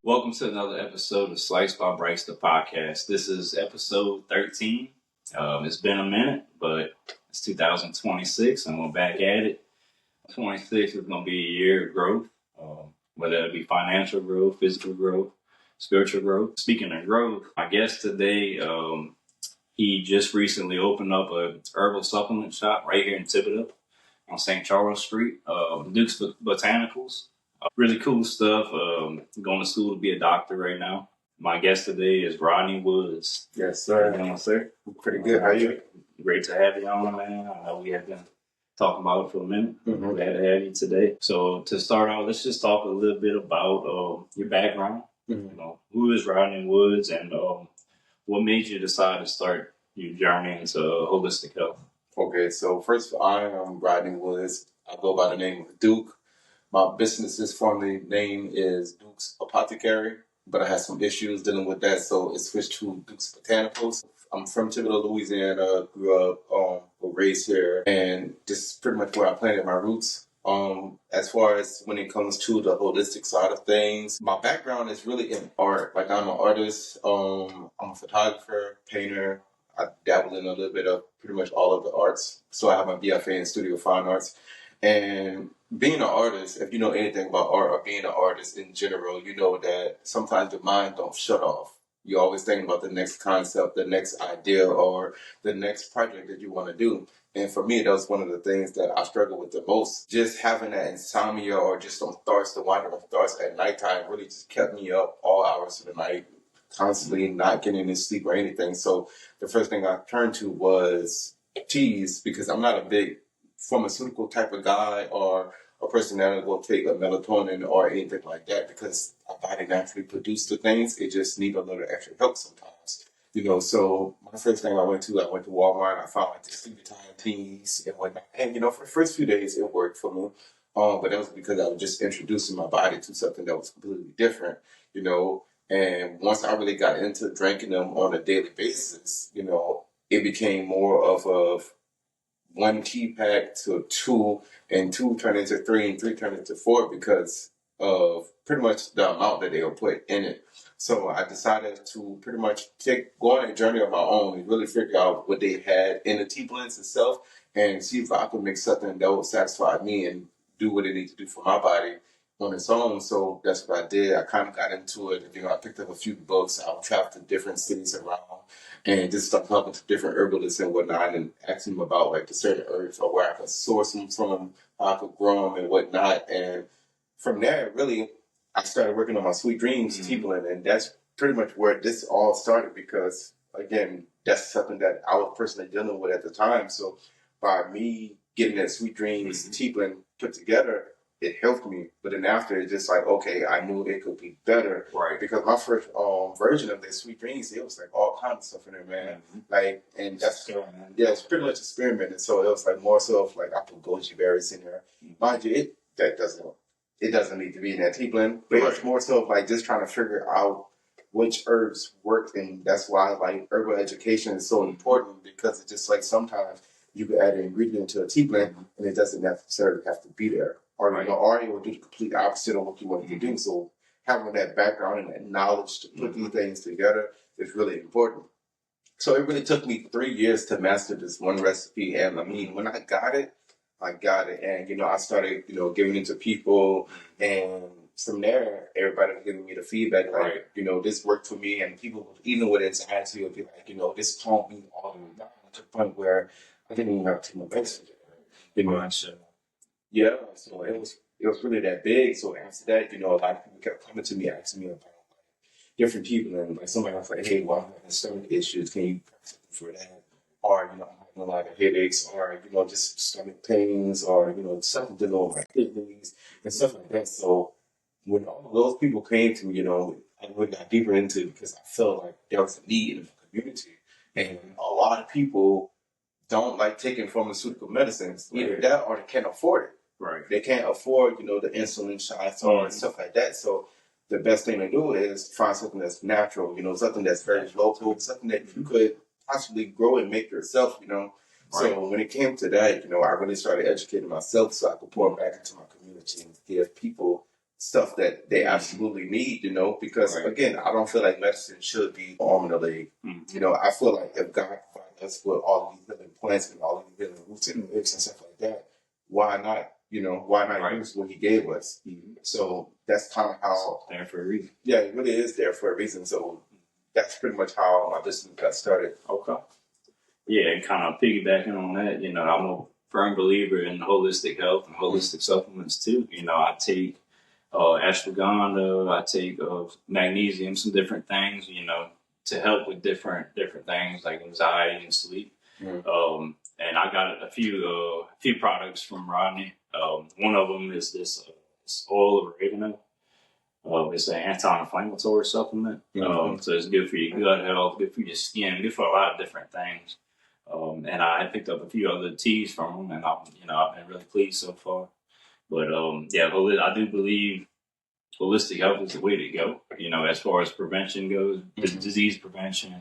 Welcome to another episode of Slice by Bryce, the podcast. This is episode 13. It's been a minute, but it's 2026 and we're back at it. 26 is going to be a year of growth, whether it be financial growth, physical growth, spiritual growth. Speaking of growth, my guest today, he just recently opened up a herbal supplement shop right here in Thibodaux on St. Charles Street, Duke's Botanicals. Really cool stuff. Going to school to be a doctor right now. My guest today is Rodney Woods. Yes, sir. How you doing, sir? Pretty good. How are you? Great to have you on, man. I know we have been talking about it for a minute. Mm-hmm. Glad to have you today. So to start out, let's just talk a little bit about your background. Mm-hmm. You know, who is Rodney Woods, and what made you decide to start your journey into holistic health? Okay, so first, I am Rodney Woods. I go by the name of Duke. My business's formerly name is Duke's Apothecary, but I had some issues dealing with that, so it switched to Duke's Botanicals. I'm from Thibodaux, Louisiana. Grew up, was raised here, and this is pretty much where I planted my roots. As far as when it comes to the holistic side of things, my background is really in art. Like, I'm an artist. I'm a photographer, painter. I dabble in a little bit of pretty much all of the arts. So I have my BFA in Studio Fine Arts. And being an artist, if you know anything about art or being an artist in general, you know that sometimes your mind don't shut off. You're always thinking about the next concept, the next idea, or the next project that you want to do. And for me, that was one of the things that I struggle with the most. Just having that insomnia or just some thoughts, the wandering thoughts at nighttime really just kept me up all hours of the night, constantly not getting any sleep or anything. So the first thing I turned to was teas, because I'm not a big pharmaceutical type of guy or a person that will take a melatonin or anything like that, because our body naturally produces the things. It just needs a little extra help sometimes. So my first thing I went to Walmart. I found like the sleepy-time teas and whatnot. And, for the first few days, it worked for me. But that was because I was just introducing my body to something that was completely different, And once I really got into drinking them on a daily basis, it became more of a one tea pack to two, and two turned into three, and three turned into four because of pretty much the amount that they were put in it. So I decided to pretty much go on a journey of my own and really figure out what they had in the tea blends itself and see if I could make something that would satisfy me and do what it needs to do for my body on its own. So that's what I did. I kind of got into it. I picked up a few books. I would travel to different cities around and just start talking to different herbalists and whatnot and asking them about like the certain herbs or where I could source them from, how I could grow them and whatnot. And from there, really, I started working on my Sweet Dreams tea blend, and that's pretty much where this all started because, again, that's something that I was personally dealing with at the time. So by me getting that Sweet Dreams tea blend put together, it helped me. But then after, it's just like, okay, I knew it could be better. Right. Because my first version of that Sweet Dreams, it was like all kinds of stuff in there, man. Like, and that's, it's pretty much experimenting. So it was like more so of like, I put goji berries in there. Mind you, it doesn't need to be in that tea blend. But it's more so of like just trying to figure out which herbs work. And that's why like herbal education is so important, because it's just like sometimes you can add an ingredient to a tea blend and it doesn't necessarily have to be there. Or you will do the complete opposite of what you wanted to do. So having that background and that knowledge to put these things together is really important. So it really took me 3 years to master this one recipe. And I mean, when I got it. And, I started, giving it to people. And from there, everybody was giving me the feedback, like, this worked for me. And people, even with anxiety, would be like, this calmed me all the way down to the point where I didn't even have to take my medicine. Yeah, so it was really that big. So after that, a lot of people kept coming to me, asking me about different people, and like somebody was like, "Hey, well, I'm having stomach issues. Can you practice for that?" Or I'm having a lot of headaches, or just stomach pains, or something to do with my kidneys and stuff like that. So when all of those people came to me, I really got deeper into it because I felt like there was a need in the community, and a lot of people don't like taking pharmaceutical medicines. Either that or they can't afford it. Right. They can't afford, the insulin shots or stuff like that. So the best thing to do is find something that's natural, something that's very local, something that you could possibly grow and make yourself, Right. So when it came to that, I really started educating myself so I could pour back into my community and give people stuff that they absolutely need, you know, because again, I don't feel like medicine should be arm and a leg. You know, I feel like if God provided us with all of these healing plants and all of these healing roots and herbs and stuff like that, why not? You know, why not use what He gave us? So that's kind of how there for a reason. Yeah, it really is there for a reason. So that's pretty much how my business got started. Okay. Yeah, and kind of piggybacking on that, you know, I'm a firm believer in holistic health and holistic supplements too. You know, I take ashwagandha, I take magnesium, some different things, you know, to help with different things like anxiety and sleep. And I got a few products from Rodney. One of them is this oil of oregano. It's an anti-inflammatory supplement. So it's good for your gut health, good for your skin, good for a lot of different things. And I picked up a few other teas from them, and I've been really pleased so far. But yeah, I do believe holistic health is the way to go. You know, as far as prevention goes, disease prevention,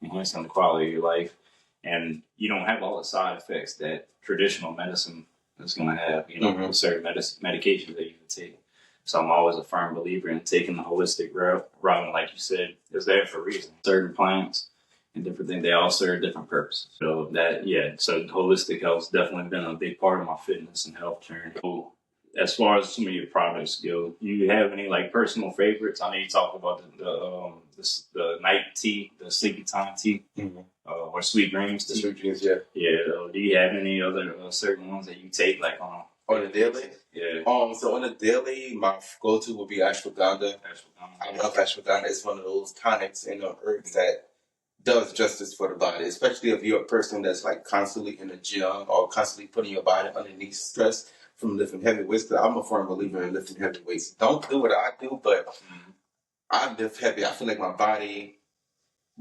enhancing the quality of your life, and you don't have all the side effects that traditional medicine is going to have. You know, with certain medications that you can take. So I'm always a firm believer in taking the holistic route. And like you said, it's there for a reason. Certain plants and different things, they all serve different purposes. So so holistic health's definitely been a big part of my fitness and health journey. So as far as some of your products go, do you have any like personal favorites? I know you talked about the night tea, the sleepy time tea, or sweet dreams. The sweet dreams, yeah. Yeah. Do you have any other certain ones that you take like on the daily? Yeah. So on the daily, my go-to would be ashwagandha. I love ashwagandha. It's one of those tonics and herbs that does justice for the body, especially if you're a person that's like constantly in the gym or constantly putting your body underneath stress from lifting heavy weights. Because I'm a firm believer in lifting heavy weights. Don't do what I do, but I lift heavy. I feel like my body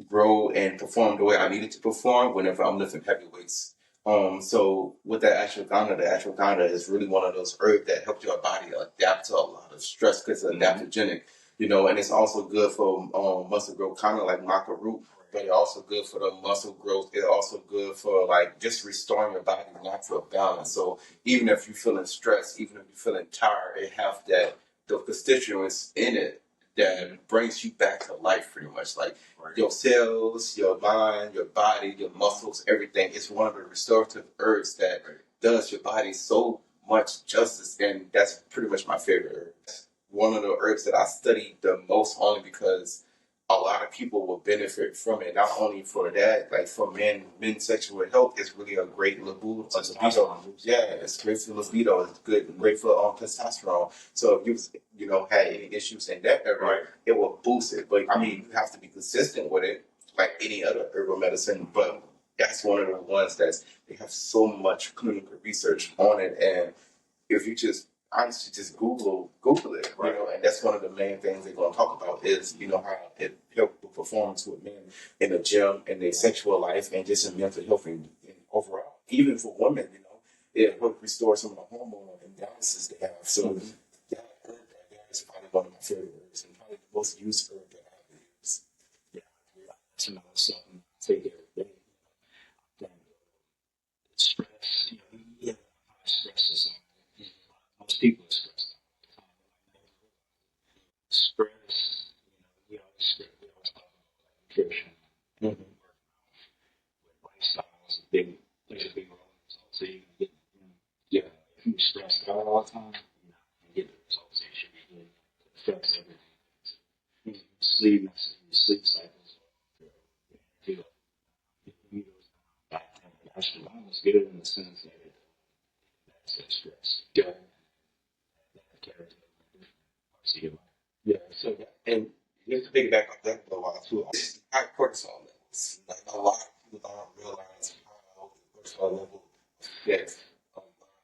grow and perform the way I need it to perform whenever I'm lifting heavy weights. So with that ashwagandha, the ashwagandha is really one of those herbs that helps your body adapt to a lot of stress because it's adaptogenic, you know, and it's also good for muscle growth, kind of like maca root, but it's also good for the muscle growth. It's also good for like just restoring your body's natural balance. So even if you're feeling stressed, even if you're feeling tired, it has the constituents in it that brings you back to life pretty much. Like your cells, your mind, your body, your muscles, everything. It's one of the restorative herbs that does your body so much justice, and that's pretty much my favorite herb. One of the herbs that I study the most only because a lot of people will benefit from it. Not only for that, like for men's sexual health, it's really a great libido. Yeah, it's great for libido. It's great for testosterone. So if you had any issues in that area, it will boost it. But I mean, you have to be consistent with it, like any other herbal medicine. But that's one of the ones they have so much clinical research on it, and if you just honestly just Google it, you know, and that's one of the main things they're going to talk about is, you know, how it helps with performance with men in the gym, in their sexual life, and just in mental health and overall. Even for women, you know, it helps restore some of the hormonal imbalances they have. So that herb right there is probably one of my favorite herbs and probably the most used herb that I have used. Yeah, that's another something I take every day. Stress, high stress is something. Most people are stressed all the time. Stress, we always talk about nutrition, with lifestyles, plays a big role in results. So you can get, if you're stressed out all the time, you're not going to get the results that you should be getting. It affects everything. So, your sleep cycles, your energy goes down. Ashwagandha is good in the sense that that's that stress. Yeah. That carries over different parts of your life. Yeah, so and just to piggyback on that for a while too, high cortisol levels. Like a lot of people don't realize how the cortisol level affects our mind.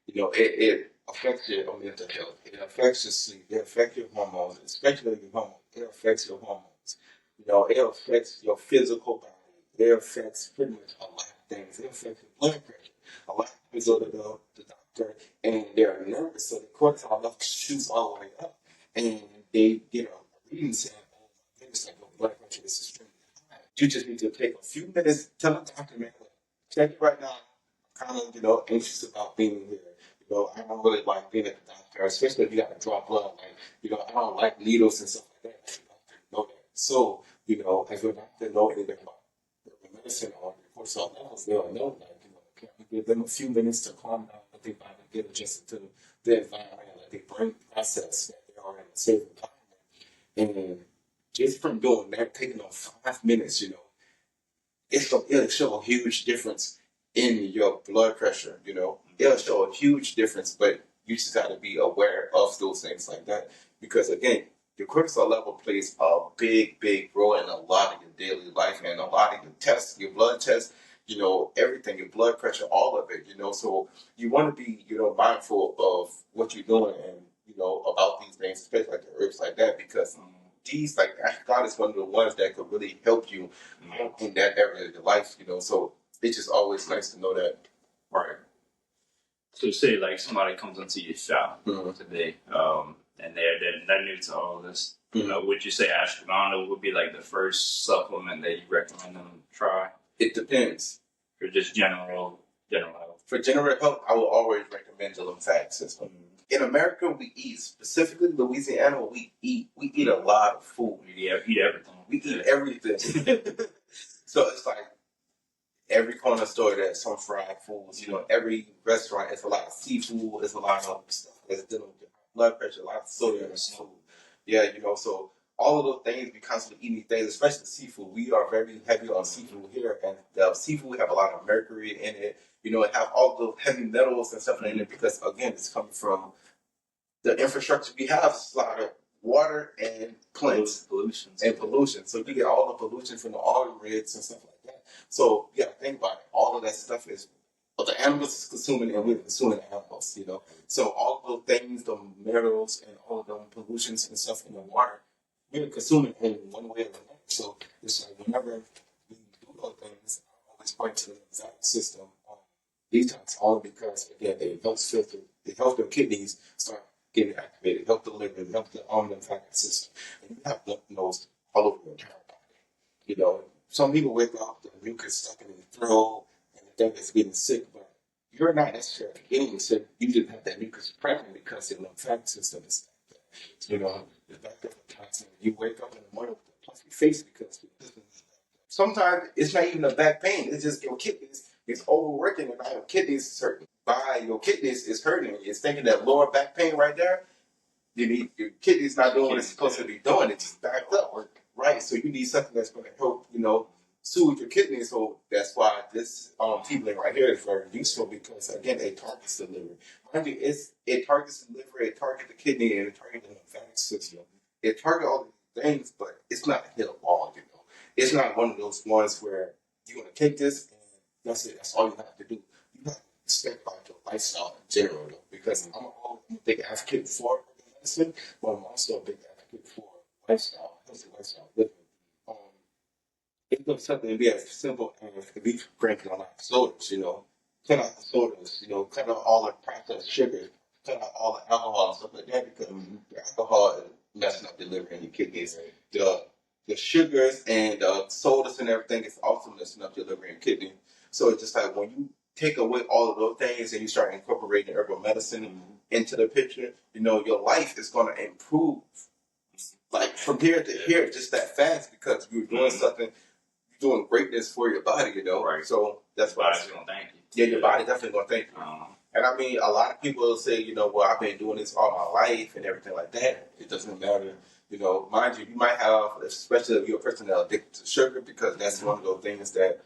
You know, it affects your mental health. It affects your sleep. It affects your hormones, especially your hormones. It affects your hormones. You know, it affects your physical body. It affects pretty much a lot of things. It affects your blood pressure. A lot of people go to the doctor and they're nervous, so the cortisol level shoots all the way up. And they get a reading saying, oh my goodness, like your blood pressure is extremely high. You just need to take a few minutes, tell the doctor, man, look, check it right now. I'm kind of, anxious about being here. You know, I don't really like being at the doctor, especially if you got to draw blood. Like, you know, I don't like needles and stuff like that. You know that. So, you know, if your doctor know anything about the medicine or the cortisol levels, they'll know, like, you know, can we give them a few minutes to calm down, let their body get adjusted to the environment, let their brain process that they are in a safe environment. And just from doing that, taking on 5 minutes, you know, it'll show a huge difference in your blood pressure, you know. It'll show a huge difference, but you just got to be aware of those things like that. Because again, your cortisol level plays a big, big role in a lot of your daily life and a lot of your tests, your blood tests, you know, everything, your blood pressure, all of it, you know. So you want to be, you know, mindful of what you're doing and, you know, about these things, especially like the herbs like that, because these, like, God is one of the ones that could really help you in that area of your life, you know. So it's just always nice to know that. Right. So say like somebody comes into your shop today, and they're new to all this. You know, would you say ashwagandha would be like the first supplement that you recommend them try? It depends. For just general health. For general health, I will always recommend the lymphatic system. In America, we eat, specifically Louisiana, we eat a lot of food. We eat everything. We eat everything. So it's like every corner store there's some fried foods. You know, every restaurant it's a lot of seafood. It's a lot of stuff that's dealing with blood pressure, a lot of sodium in food. Yeah, you know, so all of those things, we constantly eating things, especially seafood. We are very heavy on seafood here, and the seafood have a lot of mercury in it. You know, it have all those heavy metals and stuff in it because, again, it's coming from the infrastructure we have. It's a lot of water and plants and pollution. So you get all the pollution from the oil rigs and stuff like that. So you got to think about it. All of that stuff is the animals is consuming and we're consuming the animals, you know. So all of those things, the minerals and all of the pollutions and stuff in the water, we're consuming in one way or another. So it's like whenever we do those things, I always point to the lymphatic system detox, only because again it helps filter, it helps the kidneys start getting activated, help the liver, help the lymphatic system, and you have lymph nodes all over your entire body. You know, some people wake up, the mucus stuck in their throat, and they think it's getting sick, but you're not necessarily getting sick. You just have that mucus present because your lymphatic system is like that. You know, the bacterial toxin. You wake up in the morning with a puffy face because sometimes it's not even a back pain. It's just your kidneys is overworking and now your kidneys is hurting. By your kidneys is hurting. It's thinking that lower back pain right there. You need your kidneys not doing what it's supposed to be doing. It's just backed up, right? So you need something that's going to help, you know, soothe your kidneys. So that's why this tea right here is very useful because again, it targets the liver. Mind you, it targets the liver, it targets the kidney, and it targets the lymphatic system. It targets all these things, but it's not a hit of all, you know. It's not one of those ones where you're going to take this and that's it. That's all you have to do. You have to step by your lifestyle in general, though, because I'm a big advocate for medicine, but I'm also a big advocate for lifestyle, healthy lifestyle living. It looks something to be as simple as to be drinking a lot of sodas, you know. Cut out the sodas, you know, cut out all the processed sugar, cut out all the alcohol and stuff like that because the alcohol is messing up your liver and your kidneys. The sugars and sodas and everything is also messing up your liver and kidney. So it's just like when you take away all of those things and you start incorporating herbal medicine into the picture, you know, your life is going to improve like from here to here just that fast because you're doing something, you're doing greatness for your body, you know. Right. So that's why body's going to thank you. Yeah, your body definitely going to thank you. And I mean, a lot of people will say, you know, well, I've been doing this all my life and everything like that. It doesn't matter. You know, mind you, you might have, especially if you're a person that's addicted to sugar, because that's one of those things that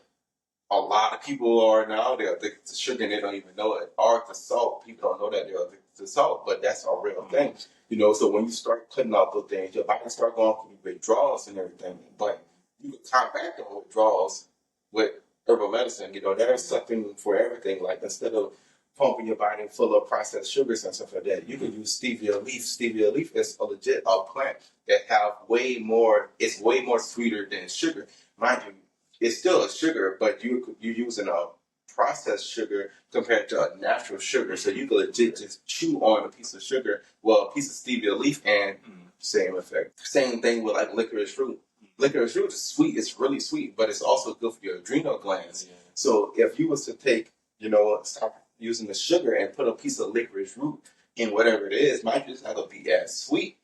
a lot of people are now. They're addicted to sugar and they don't even know it. Or to salt. People don't know that they're addicted to salt, but that's a real thing. You know, so when you start cutting out those things, your body start going through withdrawals and everything. But you can combat those withdrawals with herbal medicine. You know, there's something for everything. Like instead of pumping your body full of processed sugars and stuff like that, you can use stevia leaf. Stevia leaf is a legit plant that have way more. It's way more sweeter than sugar, mind you. It's still a sugar, but you're using a processed sugar compared to a natural sugar. So you can legit just chew on a piece of sugar, well, a piece of stevia leaf, and same effect. Same thing with like licorice root. Licorice root is sweet. It's really sweet, but it's also good for your adrenal glands. Yeah. So if you was to take, you know, stop using the sugar and put a piece of licorice root in whatever it is, mind you, it's not gonna be as sweet,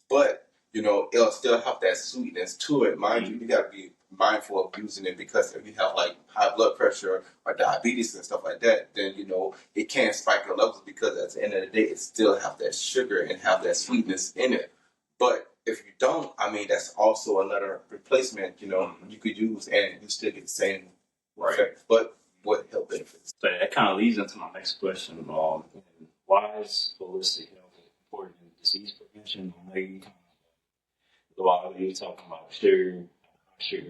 but it'll still have that sweetness to it. Mind you, you gotta be mindful of using it because if you have like high blood pressure or diabetes and stuff like that, then it can spike your levels because at the end of the day, it still have that sugar and have that sweetness in it. But if you don't, I mean, that's also another replacement, you could use and you still get the same effect, but what health benefits. So that kind of leads into my next question. Why is holistic health important in disease prevention? I know you kind of, a lot of you talking about sugar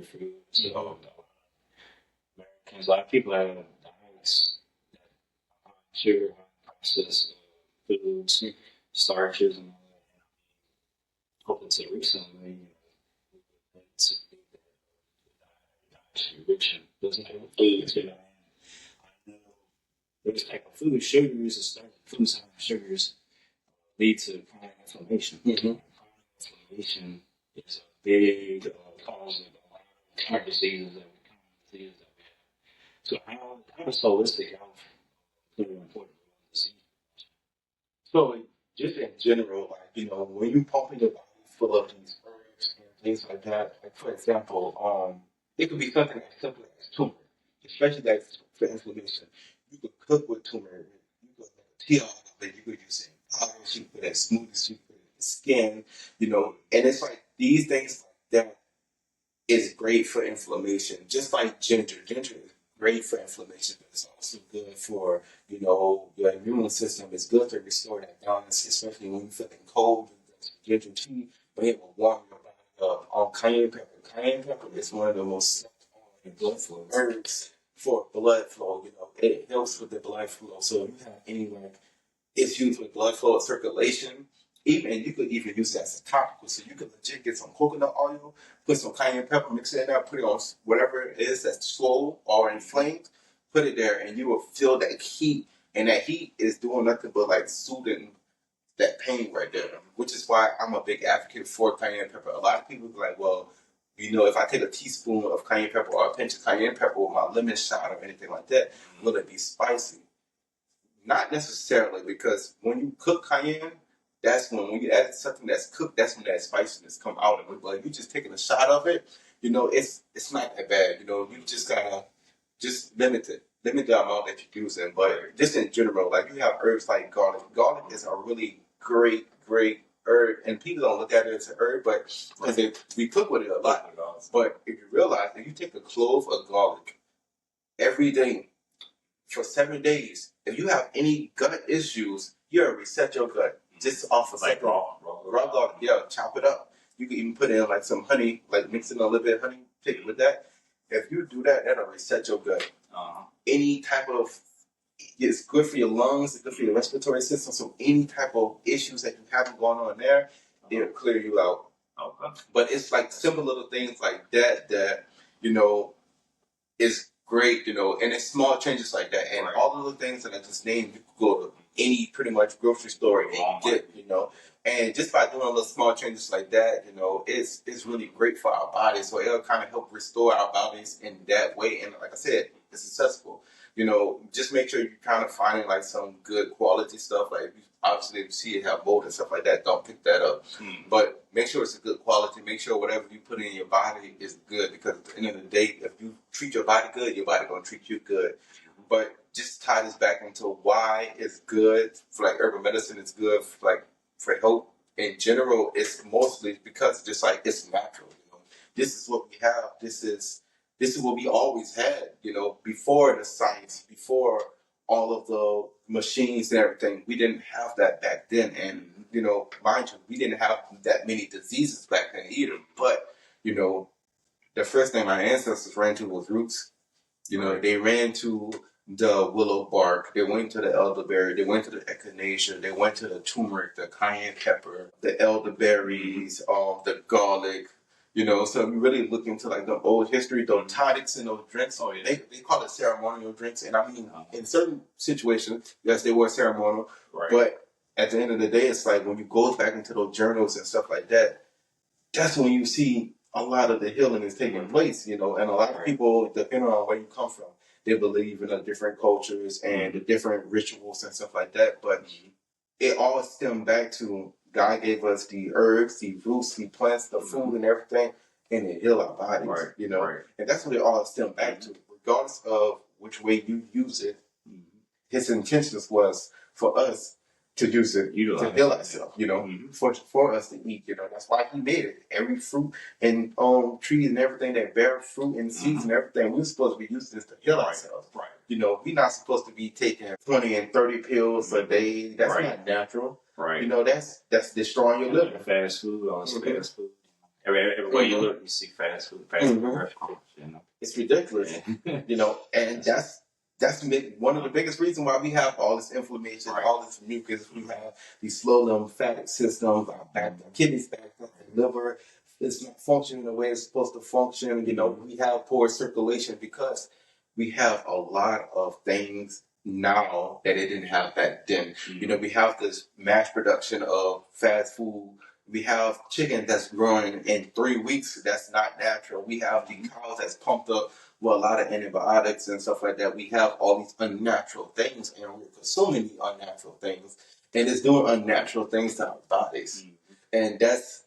foods. So Americans, a lot of people have diets that high sugar, high processed foods, starches, and all that. Up until recently, to be rich in those type of foods. I know those type of food, sugars, and certain foods having sugars lead to chronic inflammation. Chronic inflammation is a big cause of a lot of common diseases that we have. So how does holistic health play an important role in disease prevention? So just in general, like, when you pumping your body full of these herbs and things like that, like for example, it could be something as simple as turmeric, especially like for inflammation. You could cook with turmeric. You could make a tea out of it. You could use it in powders. You could put it in smoothies. You could put it in skin. And it's like these things like that is great for inflammation. Just like ginger. Ginger is great for inflammation, but it's also good for your immune system. It's good to restore that balance, especially when you're feeling cold. Ginger tea, but it will warm your body up. Cayenne pepper. Cayenne pepper is one of the most blood flow herbs for blood flow. It helps with the blood flow. So if you have any issues with blood flow or circulation, you could even use it as a topical. So you could legit get some coconut oil, put some cayenne pepper, mix it in there, put it on whatever it is that's swollen or inflamed, put it there, and you will feel that heat. And that heat is doing nothing but like soothing that pain right there, which is why I'm a big advocate for cayenne pepper. A lot of people be like, well, if I take a teaspoon of cayenne pepper or a pinch of cayenne pepper with my lemon shot or anything like that, will it be spicy? Not necessarily, because when you cook cayenne, that's when you add something that's cooked, that's when that spiciness come out of it. But if you just taking a shot of it, it's not that bad. You just gotta just limit the amount that you're using. But just in general, like you have herbs like garlic. Garlic is a really great herb, and people don't look at it as an herb, but because we cook with it a lot. But if you realize that you take a clove of garlic every day for 7 days, if you have any gut issues, you'll reset your gut just off of like raw garlic. Yeah, chop it up. You can even put in like some honey, like mix in a little bit of honey, take it with that. If you do that, that'll reset your gut. Any type of, it's good for your lungs, it's good for your respiratory system. So any type of issues that you have going on there, it'll clear you out. Okay. But it's like simple little things like that is great, and it's small changes like that. And all of the things that I just named, you could go to any pretty much grocery store and get, and just by doing little small changes like that, it's really great for our bodies. So it'll kind of help restore our bodies in that way. And like I said, it's accessible. Just make sure you're kind of finding like some good quality stuff. Like obviously, if you see it have mold and stuff like that, don't pick that up. But make sure it's a good quality. Make sure whatever you put in your body is good, because at the end of the day, if you treat your body good, your body gonna treat you good. But just tie this back into why it's good for like herbal medicine. It's good for health in general. It's mostly because just like it's natural. This is what we have. This is what we always had. Before the science, before all of the machines and everything. We didn't have that back then. And, mind you, we didn't have that many diseases back then either. But, the first thing my ancestors ran to was roots. They ran to the willow bark. They went to the elderberry. They went to the echinacea. They went to the turmeric, the cayenne pepper, the elderberries, the garlic. So we really look into like the old history, those tonics and those drinks. Oh, yeah. They call it ceremonial drinks. And I mean, in certain situations, yes, they were ceremonial. Right. But at the end of the day, it's like when you go back into those journals and stuff like that, that's when you see a lot of the healing is taking place, and a lot of people, depending on where you come from, they believe in the different cultures and the different rituals and stuff like that. But it all stemmed back to God gave us the herbs, the roots, the plants, the food, and everything, and it heal our bodies, you know. Right. And that's what it all stemmed back to, regardless of which way you use it. His intentions was for us to use it to heal ourselves, you know, for us to eat, you know. That's why he made it. Every fruit and trees and everything that bear fruit and seeds and everything, we're supposed to be using this to heal ourselves. Right. You know, we're not supposed to be taking 20 and 30 pills a day. That's not natural. Right. You know, that's destroying your liver. Fast food, all this fast food. Everywhere you look, you see fast food restaurants, you know. It's ridiculous, you know, and that's one of the biggest reasons why we have all this inflammation, all this mucus. We have these slow lymphatic systems, our back, our kidneys back up, the liver is not functioning the way it's supposed to function. You know, we have poor circulation because we have a lot of things now that they didn't have back then. You know, we have this mass production of fast food. We have chicken that's growing in 3 weeks. That's not natural. We have the cows that's pumped up with a lot of antibiotics and stuff like that. We have all these unnatural things, and we're consuming the unnatural things, and it's doing unnatural things to our bodies. And that's,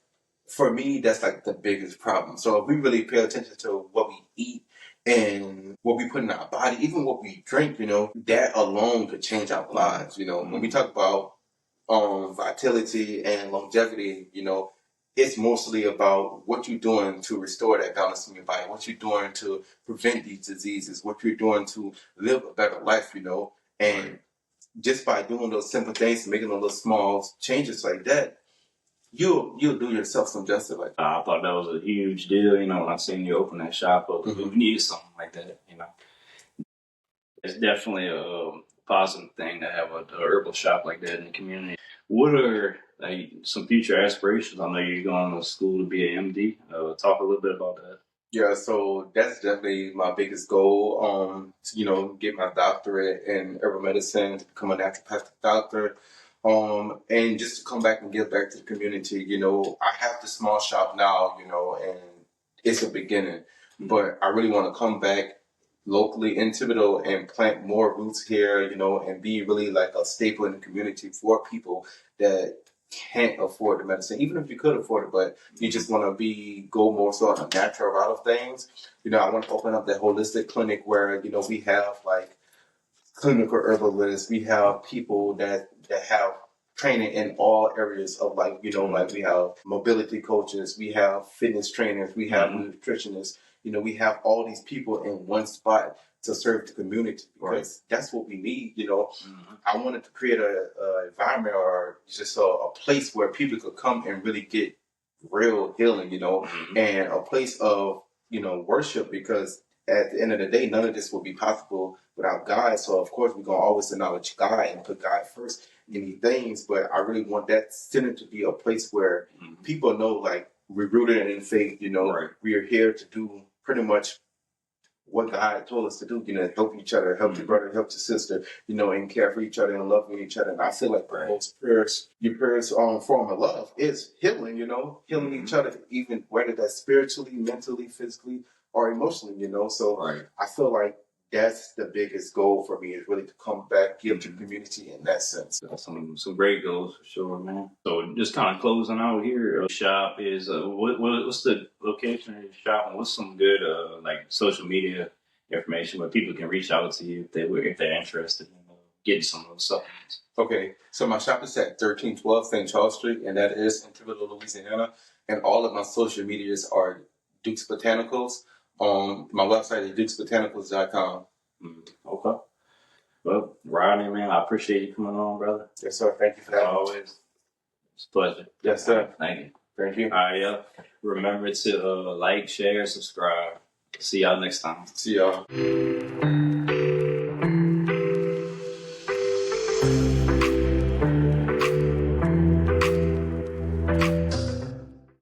for me, that's like the biggest problem. So if we really pay attention to what we eat and what we put in our body, even what we drink, you know, that alone could change our lives. You know, when we talk about vitality and longevity, you know, it's mostly about what you're doing to restore that balance in your body, what you're doing to prevent these diseases, what you're doing to live a better life, you know. And just by doing those simple things, making those small changes like that, you'll do yourself some justice. Like I thought that was a huge deal, you know, when I seen you open that shop up. We needed something like that, you know. It's definitely a positive thing to have a herbal shop like that in the community. What are like some future aspirations? I know you're going to school to be an MD. Talk a little bit about that. Yeah, so that's definitely my biggest goal. To, you know, get my doctorate in herbal medicine, to become a naturopathic doctor, and just to come back and give back to the community. You know, I have the small shop now, you know, and it's a beginning, but I really want to come back locally in Thibodaux and plant more roots here, you know, and be really like a staple in the community for people that can't afford the medicine, even if you could afford it, but you just want to go more so on a natural route of things. You know, I want to open up that holistic clinic where, you know, we have like clinical herbalists, we have people that have training in all areas of like, you know, like we have mobility coaches, we have fitness trainers, we have nutritionists. You know, we have all these people in one spot to serve the community because that's what we need. You know, I wanted to create a environment or just a place where people could come and really get real healing, you know, and a place of, you know, worship, because at the end of the day, none of this will be possible without God. So of course, we're going to always acknowledge God and put God first in these things. But I really want that center to be a place where people know, like, we're rooted in faith, you know, we are here to do pretty much what God told us to do, you know, help each other, help your brother, help your sister, you know, and care for each other and love each other. And I feel like the most purest form of love is healing, you know, healing each other, even whether that's spiritually, mentally, physically, or emotionally, you know. So I feel like that's the biggest goal for me, is really to come back, give to the community in that sense. That's some great goals for sure, man. So just kind of closing out here, shop is what's the location of your shop, and what's some good like social media information where people can reach out to you if they're interested in getting some of those supplements. Okay, so my shop is at 1312 St. Charles Street, and that is in Thibodaux, Louisiana. And all of my social medias are Duke's Botanicals. My website is dukesbotanicals.com. Okay. Well, Rodney, man, I appreciate you coming on, brother. Yes, sir. Thank you for that. Always. It's a pleasure. Yes, sir. Thank you. Thank you. All right, yeah. Remember to like, share, subscribe. See y'all next time. See y'all.